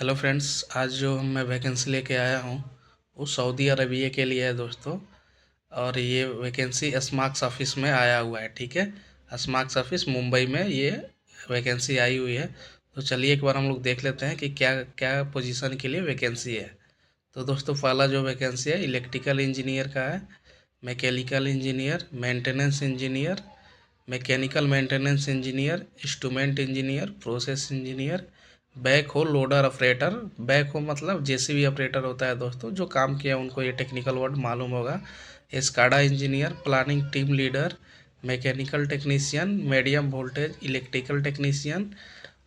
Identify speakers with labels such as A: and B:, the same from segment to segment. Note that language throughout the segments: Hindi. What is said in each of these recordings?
A: हेलो फ्रेंड्स, आज जो मैं वैकेंसी लेके आया हूँ वो सऊदी अरबिया के लिए है दोस्तों। और ये वैकेंसी स्मार्क्स ऑफिस में आया हुआ है। ठीक है, स्मार्क्स ऑफिस मुंबई में ये वैकेंसी आई हुई है। तो चलिए एक बार हम लोग देख लेते हैं कि क्या क्या पोजीशन के लिए वैकेंसी है। तो दोस्तों पहला जो वैकेंसी है इलेक्ट्रिकल इंजीनियर का है, mechanical engineer, maintenance engineer, mechanical maintenance engineer, instrument engineer, process engineer, back हो लोडर ऑपरेटर। बैक हो मतलब जेसीबी ऑपरेटर होता है दोस्तों, जो काम किया उनको ये टेक्निकल वर्ड मालूम होगा। Escada engineer, planning team leader, mechanical technician, medium voltage electrical technician,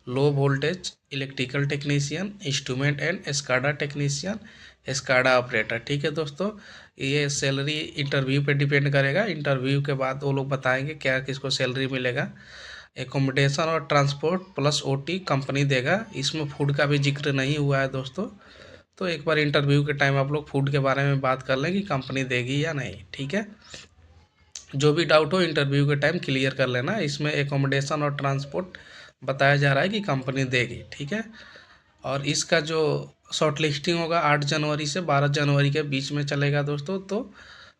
A: low voltage electrical technician, instrument and Escada technician, Escada operator. ठीक है दोस्तों, ये सैलरी इंटरव्यू पे डिपेंड करेगा। इंटरव्यू के बाद वो लोग बताएंगे क्या किसको सैलरी मिलेगा। एकोमोडेशन और ट्रांसपोर्ट प्लस ओटी कंपनी देगा। इसमें फूड का भी जिक्र नहीं हुआ है दोस्तों। तो एक बार इंटरव्यू के टाइम आप लोग फूड के बारे में बात कर लें कि कंपनी देगी या नहीं। ठीक है, जो भी डाउट हो इंटरव्यू के टाइम क्लियर कर लेना। इसमें एकोमोडेशन और ट्रांसपोर्ट बताया जा रहा है कि कंपनी देगी। ठीक है, और इसका जो शॉर्ट लिस्टिंग होगा 8 जनवरी से 12 जनवरी के बीच में चलेगा दोस्तों। तो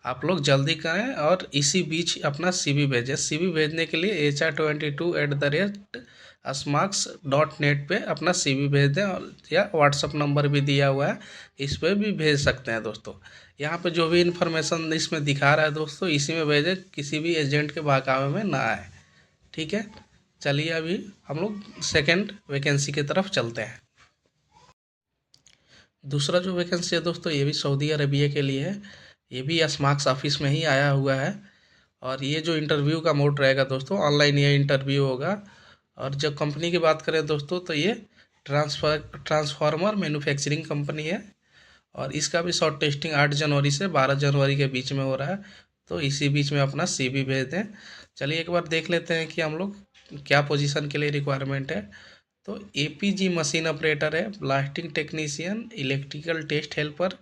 A: आप लोग जल्दी करें और इसी बीच अपना सीवी भेजें। सीवी भेजने के लिए HR22@smarks.net पे अपना सीवी भेज दें, और या व्हाट्सअप नंबर भी दिया हुआ है, इस पर भी भेज सकते हैं दोस्तों। यहाँ पे जो भी इन्फॉर्मेशन इसमें दिखा रहा है दोस्तों इसी में भेजें, किसी भी एजेंट के बहकावे में ना आए। ठीक है, चलिए अभी हम लोग सेकेंड वैकेंसी की तरफ चलते हैं। दूसरा जो वैकेंसी है दोस्तों ये भी सऊदी अरबिया के लिए है। ये भी स्मार्क्स ऑफिस में ही आया हुआ है। और ये जो इंटरव्यू का मोड रहेगा दोस्तों, ऑनलाइन ये इंटरव्यू होगा। और जब कंपनी की बात करें दोस्तों तो ये ट्रांसफार्मर मैन्युफैक्चरिंग कंपनी है। और इसका भी शॉर्ट टेस्टिंग 8 जनवरी से 12 जनवरी के बीच में हो रहा है। तो इसी बीच में अपना सीवी भेज दें। चलिए एक बार देख लेते हैं कि हम लोग क्या पोजीशन के लिए रिक्वायरमेंट है। तो एपीजी मशीन ऑपरेटर है, blasting technician, electrical test helper,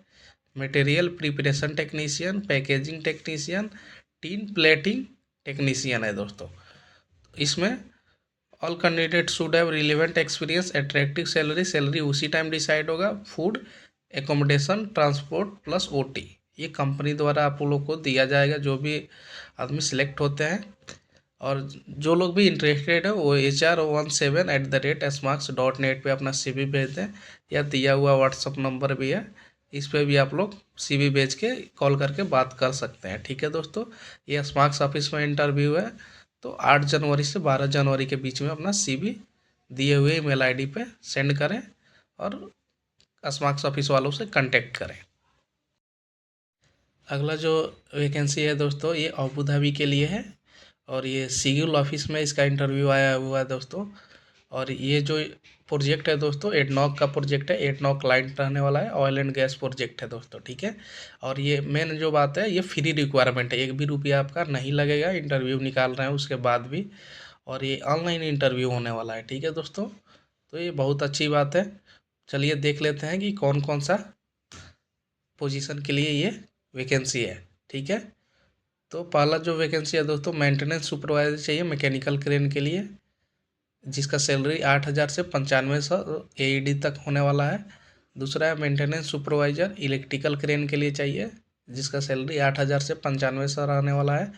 A: material preparation technician, packaging technician, tin plating technician है दोस्तों। इसमें all candidate should have relevant experience, attractive salary. Salary उसी टाइम डिसाइड होगा। Food, accommodation, transport plus OT ये कंपनी द्वारा आप लोग को दिया जाएगा, जो भी आदमी सिलेक्ट होते हैं। और जो लोग भी इंटरेस्टेड है वो HR17@smarks.net पे अपना सीवी भेज दें, या दिया हुआ व्हाट्सअप नंबर भी है, इस पे भी आप लोग सीवी भेज के कॉल करके बात कर सकते हैं। ठीक है दोस्तों, ये स्मार्क्स ऑफिस में इंटरव्यू है। तो 8 जनवरी से 12 जनवरी के बीच में अपना सीवी दिए हुए ईमेल आईडी पे सेंड करें और स्मार्क्स ऑफिस वालों से कांटेक्ट करें। अगला जो वैकेंसी है दोस्तों ये अबू धाबी के लिए है। और ये सिविल ऑफिस में इसका इंटरव्यू आया हुआ है दोस्तों। और ये जो प्रोजेक्ट है दोस्तों एडनॉक का प्रोजेक्ट है। एडनॉक क्लाइंट रहने वाला है, ऑयल एंड गैस प्रोजेक्ट है दोस्तों। ठीक है, और ये मेन जो बात है ये फ्री रिक्वायरमेंट है, एक भी रुपया आपका नहीं लगेगा। इंटरव्यू निकाल रहे हैं उसके बाद भी, और ये ऑनलाइन इंटरव्यू होने वाला है। ठीक है दोस्तों, तो ये बहुत अच्छी बात है। चलिए देख लेते हैं कि कौन कौन सा पोजीशन के लिए ये वैकेंसी है। ठीक है, तो पहला जो वैकेंसी है दोस्तों मेंटेनेंस सुपरवाइजर चाहिए मैकेनिकल क्रेन के लिए, जिसका सैलरी 8,000 से 9500 AED तक होने वाला है। दूसरा है मेंटेनेंस सुपरवाइजर इलेक्ट्रिकल क्रेन के लिए चाहिए, जिसका सैलरी 8,000 से 9500 रहने वाला है।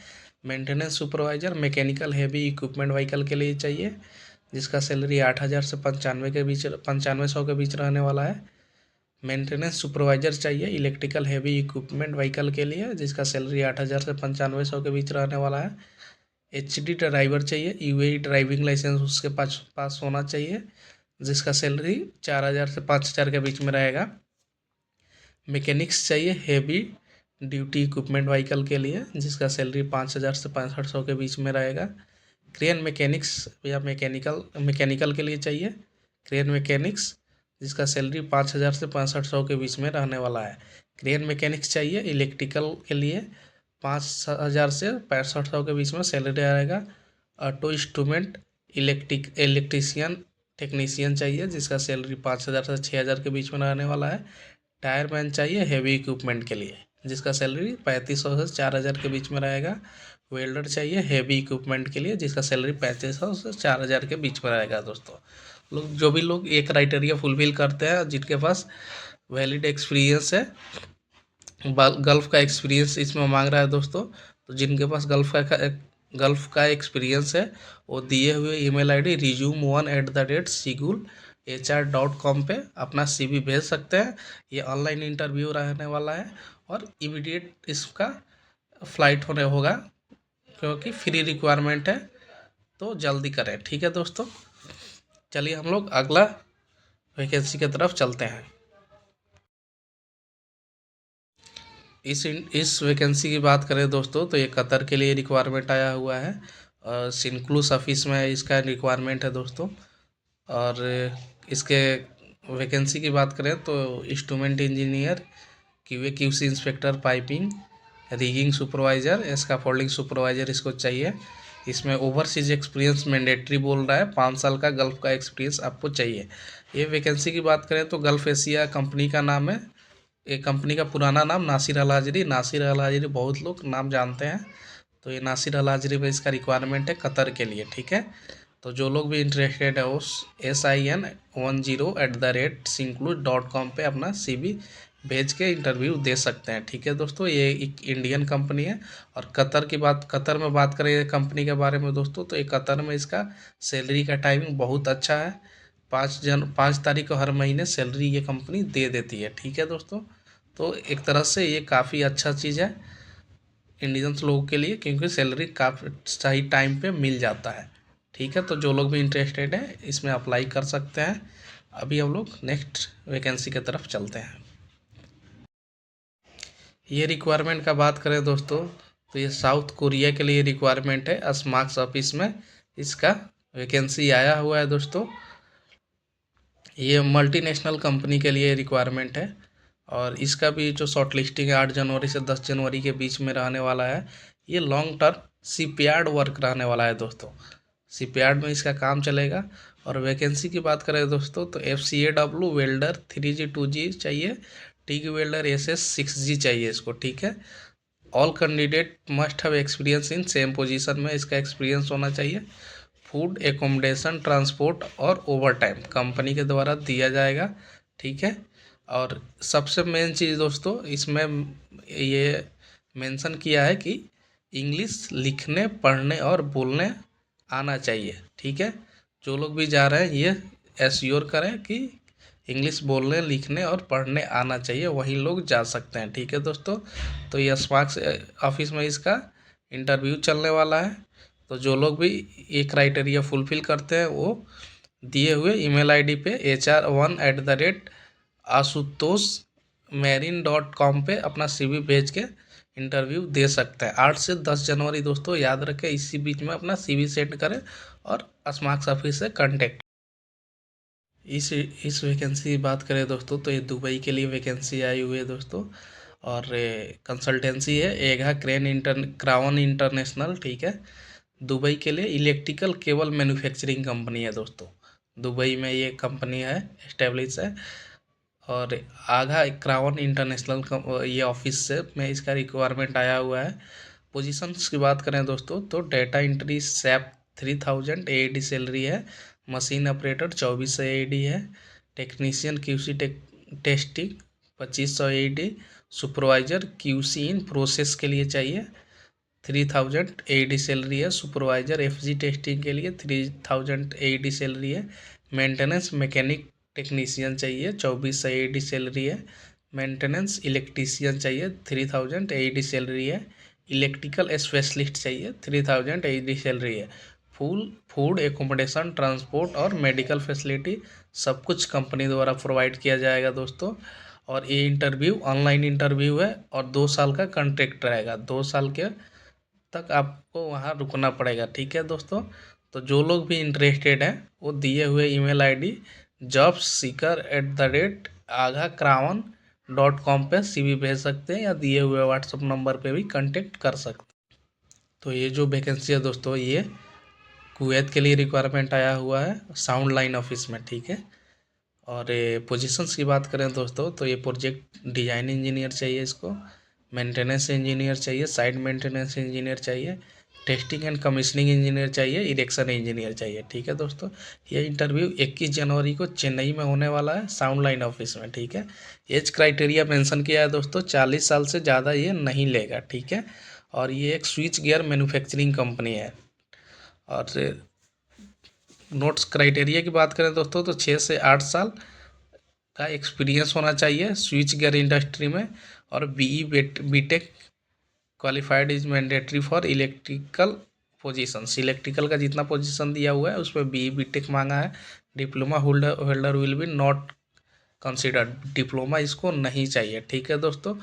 A: Maintenance supervisor mechanical heavy equipment vehicle के लिए चाहिए, जिसका सैलरी 8,000 से 9500 के बीच रहने वाला है। मेंटेनेंस सुपरवाइजर चाहिए इलेक्ट्रिकल हैवी इक्विपमेंट व्हीकल के लिए, जिसका सैलरी 8,000 से 9500 के बीच रहने वाला है। HD ड्राइवर चाहिए, UAE ड्राइविंग लाइसेंस उसके पास होना चाहिए, जिसका सैलरी 4,000 से 5,000 के बीच में रहेगा। मैकेनिक्स चाहिए हैवी ड्यूटी इक्विपमेंट व्हीकल के लिए, जिसका सैलरी 5,000 से 6500 के बीच में रहेगा। क्रेन मैकेनिक्स या मैकेनिकल के लिए चाहिए क्रेन मैकेनिक्स, जिसका सैलरी 5,000 से 6500 के बीच में रहने वाला है। क्रेन मैकेनिक्स चाहिए इलेक्ट्रिकल के लिए 5,000 से 6500 के बीच में सैलरी आएगा। ऑटो इंस्ट्रूमेंट इलेक्ट्रीशियन टेक्नीशियन चाहिए, जिसका सैलरी 5,000 से 6,000 के बीच में रहने वाला है। टायर मैन चाहिए हैवी इक्विपमेंट के लिए, जिसका सैलरी 3,500 से 4,000 के बीच में रहेगा। वेल्डर चाहिए हैवी इक्विपमेंट के लिए, जिसका सैलरी 3,500 से 4,000 के बीच में रहेगा दोस्तों। जो भी लोग ये क्राइटेरिया फुलफिल करते हैं, जिनके पास वैलिड एक्सपीरियंस है, गल्फ़ का एक्सपीरियंस इसमें मांग रहा है दोस्तों। तो जिनके पास गल्फ़ का एक्सपीरियंस है, वो दिए हुए ईमेल आईडी resume1@sigulhr.com पे अपना CV भेज सकते हैं। ये ऑनलाइन इंटरव्यू रहने वाला है और इमीडिएट इसका फ्लाइट होने होगा, क्योंकि फ्री रिक्वायरमेंट है, तो जल्दी करें। ठीक है दोस्तों, चलिए हम लोग अगला वैकेंसी की तरफ चलते हैं। इस वैकेंसी की बात करें दोस्तों, तो ये कतर के लिए रिक्वायरमेंट आया हुआ है और सिंक्लूस ऑफिस में इसका रिक्वायरमेंट है दोस्तों। और इसके वैकेंसी की बात करें तो instrument engineer, QA QC inspector, piping, rigging supervisor, scaffolding supervisor इसको चाहिए। इसमें ओवरसीज एक्सपीरियंस मैंडेटरी बोल रहा है, 5 साल का गल्फ़ का एक्सपीरियंस आपको चाहिए। ये वैकेंसी की बात करें तो गल्फ़ एशिया कंपनी का नाम है। ये कंपनी का पुराना नाम नासिर अल हाजरी, नासिर अल हाजरी बहुत लोग नाम जानते हैं, तो ये नासिर अल हाजरी में इसका रिक्वायरमेंट है कतर के लिए। ठीक है, तो जो लोग भी इंटरेस्टेड है उस sin10@sinclude.com पे अपना CV भेज के इंटरव्यू दे सकते हैं। ठीक है दोस्तों, ये एक इंडियन कंपनी है। और कतर में बात करें कंपनी के बारे में दोस्तों, तो ये कतर में इसका सैलरी का टाइमिंग बहुत अच्छा है। 5 तारीख को हर महीने सैलरी ये कंपनी दे देती है। ठीक है दोस्तों, तो एक तरह से ये काफ़ी अच्छा चीज़ है इंडियंस लोगों के लिए, क्योंकि सैलरी काफ़ी सही टाइम पे मिल जाता है। ठीक है, तो जो लोग भी इंटरेस्टेड हैं इसमें अप्लाई कर सकते हैं। अभी हम लोग नेक्स्ट वैकेंसी की तरफ चलते हैं। ये रिक्वायरमेंट का बात करें दोस्तों, तो ये साउथ कोरिया के लिए रिक्वायरमेंट है। स्मार्क्स ऑफिस में इसका वैकेंसी आया हुआ है दोस्तों। ये मल्टीनेशनल कंपनी के लिए रिक्वायरमेंट है और इसका भी जो शॉर्ट लिस्टिंग है 8 जनवरी से 10 जनवरी के बीच में रहने वाला है। ये लॉन्ग टर्म शिपयार्ड वर्क रहने वाला है दोस्तों। शिपयार्ड में इसका काम चलेगा। और वैकेंसी की बात करें दोस्तों, तो FCAW वेल्डर 3G 2G चाहिए, टिग वेल्डर SS 6G चाहिए इसको। ठीक है, all candidate must have experience in same position में इसका एक्सपीरियंस होना चाहिए। फूड, एकोमोडेशन, ट्रांसपोर्ट और ओवर टाइम कंपनी के द्वारा दिया जाएगा। ठीक है, और सबसे मेन चीज़ दोस्तों इसमें ये मेंशन किया है कि इंग्लिश लिखने, पढ़ने और बोलने आना चाहिए। ठीक है, जो लोग भी जा रहे हैं ये एश्योर करें कि इंग्लिश बोलने, लिखने और पढ़ने आना चाहिए, वही लोग जा सकते हैं। ठीक है दोस्तों, तो ये स्मार्क्स ऑफिस में इसका इंटरव्यू चलने वाला है। तो जो लोग भी ये क्राइटेरिया फुलफिल करते हैं वो दिए हुए ईमेल आईडी पे hr1@asutosmarine.com पे अपना CV भेज के इंटरव्यू दे सकते हैं। 8 से 10 जनवरी दोस्तों याद रखें, इसी बीच में अपना CV सेंड करें और स्मार्क्स ऑफिस से कांटेक्ट। इस वैकेंसी की बात करें दोस्तों, तो ये दुबई के लिए वैकेंसी आई हुई है दोस्तों। और कंसल्टेंसी है एघा क्राउन इंटरनेशनल। ठीक है, दुबई के लिए इलेक्ट्रिकल केबल मैन्युफैक्चरिंग कंपनी है दोस्तों। दुबई में ये कंपनी है, इस्टेब्लिश है। और आघा क्राउन इंटरनेशनल ये ऑफिस से में इसका रिक्वायरमेंट आया हुआ है। पोजीशंस की बात करें दोस्तों, तो data entry SAP 3000 AED salary है। मशीन ऑपरेटर 2400 AED है। Technician QC testing 2500 AED। Supervisor QC in process के लिए चाहिए 3000 AED सैलरी है। सुपरवाइजर FG टेस्टिंग के लिए 3000 AED सैलरी है। मेंटेनेंस मैकेनिक टेक्नीशियन चाहिए 2400 AED सैलरी है। मेंटेनेंस इलेक्ट्रीशियन चाहिए 3000 AED सैलरी है। इलेक्ट्रिकल स्पेशलिस्ट चाहिए 3000 AED सैलरी है। फूड, एकोमोडेशन, ट्रांसपोर्ट और मेडिकल फैसिलिटी सब कुछ कंपनी द्वारा प्रोवाइड किया जाएगा दोस्तों। और ये इंटरव्यू ऑनलाइन इंटरव्यू है और 2 साल का कॉन्ट्रैक्ट रहेगा। 2 साल के तक आपको वहाँ रुकना पड़ेगा। ठीक है दोस्तों, तो जो लोग भी इंटरेस्टेड हैं वो दिए हुए ईमेल आईडी jobseeker@aghakravan.com पे CV भेज सकते हैं या दिए हुए व्हाट्सएप नंबर पे भी कांटेक्ट कर सकते हैं। तो ये जो वैकेंसी है दोस्तों, ये कुवैत के लिए रिक्वायरमेंट आया हुआ है साउंड लाइन ऑफिस में। ठीक है, और ये पोजीशंस की बात करें दोस्तों, तो ये प्रोजेक्ट डिजाइन इंजीनियर चाहिए इसको, मेंटेनेंस इंजीनियर चाहिए, साइट मेंटेनेंस इंजीनियर चाहिए, टेस्टिंग एंड कमीशनिंग इंजीनियर चाहिए, इरेक्शन इंजीनियर चाहिए। ठीक है दोस्तों, ये इंटरव्यू 21 जनवरी को चेन्नई में होने वाला है, साउंड लाइन ऑफिस में। ठीक है, एज क्राइटेरिया मेंशन किया है दोस्तों, 40 साल से ज़्यादा ये नहीं लेगा। ठीक है, और ये एक स्विच गियर मैन्युफैक्चरिंग कंपनी है। और नोट्स क्राइटेरिया की बात करें दोस्तों तो 6 से 8 साल का एक्सपीरियंस होना चाहिए स्विच गियर इंडस्ट्री में, और BTech qualified is mandatory for electrical positions. Electrical का जितना पोजीशन दिया हुआ है उसमें बीटेक मांगा है। Diploma holder will be not considered, diploma इसको नहीं चाहिए। ठीक है दोस्तों,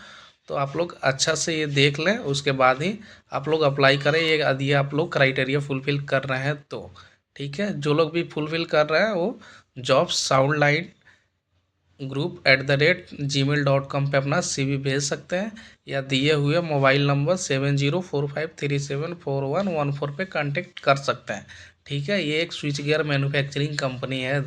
A: तो आप लोग अच्छा से ये देख लें, उसके बाद ही आप लोग अप्लाई करें, ये यदि आप लोग क्राइटेरिया फुलफिल कर रहे हैं तो। ठीक है, जो लोग भी फुलफिल कर रहे हैं वो जॉब साउंड लाइन group@gmail.com पे अपना CV भेज सकते हैं, या दिए हुए मोबाइल नंबर 7045374114 पे कांटेक्ट कर सकते हैं। ठीक है, ये एक स्विच गियर मैन्युफैक्चरिंग कंपनी है।